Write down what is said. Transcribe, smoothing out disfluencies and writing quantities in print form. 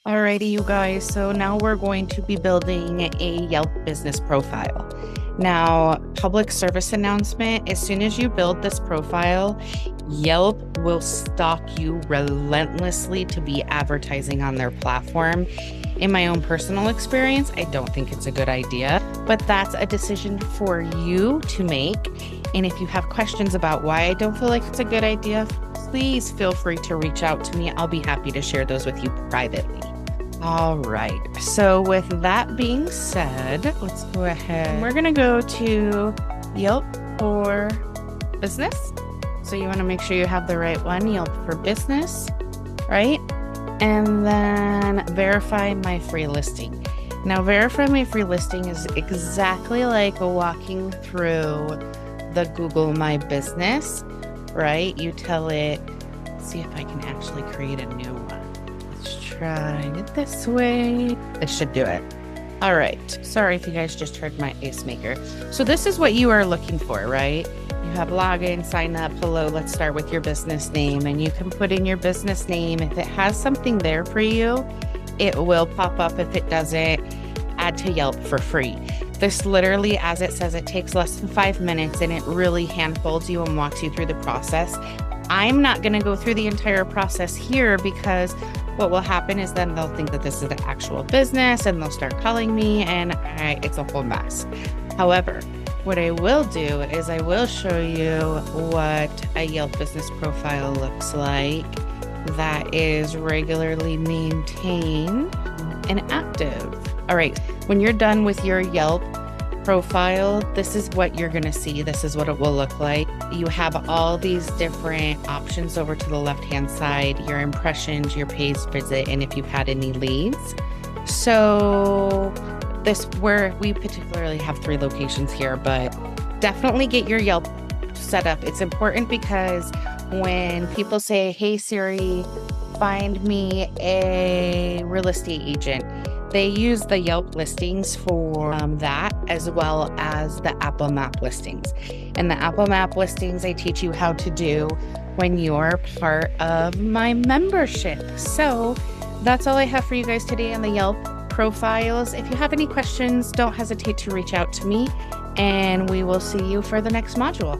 Alrighty, you guys. So now we're going to be building a Yelp business profile. Now, public service announcement, as soon as you build this profile, Yelp will stalk you relentlessly to be advertising on their platform. In my own personal experience, I don't think it's a good idea, but that's a decision for you to make. And if you have questions about why I don't feel like it's a good idea, please feel free to reach out to me. I'll be happy to share those with you privately. All right. So with that being said, let's go ahead. We're going to go to Yelp for business. So you want to make sure you have the right one, Yelp for business, right? And then verify my free listing. Now, verify my free listing is exactly like walking through the Google My Business, right? You tell it, let's see if I can actually create a new one. Let's try it this way. This should do it. All right. Sorry if you guys just heard my ace maker. So this is what you are looking for, right? You have login, sign up, hello, let's start with your business name. And you can put in your business name. If it has something there for you, it will pop up. If it doesn't, add to Yelp for free. This literally, as it says, it takes less than 5 minutes and it really handholds you and walks you through the process. I'm not going to go through the entire process here because what will happen is then they'll think that this is the actual business and they'll start calling me and it's a whole mess. However, what I will do is I will show you what a Yelp business profile looks like that is regularly maintained and active. All right, when you're done with your Yelp profile, this is what you're going to see. This is what it will look like. You have all these different options over to the left-hand side, your impressions, your page visit, and if you've had any leads. So this, where we particularly have 3 locations here, but definitely get your Yelp set up. It's important because when people say, hey Siri, find me a real estate agent, they use the Yelp listings for that, as well as the Apple Map listings. And the Apple Map listings I teach you how to do when you're part of my membership. So that's all I have for you guys today on the Yelp profiles. If you have any questions, don't hesitate to reach out to me, and we will see you for the next module.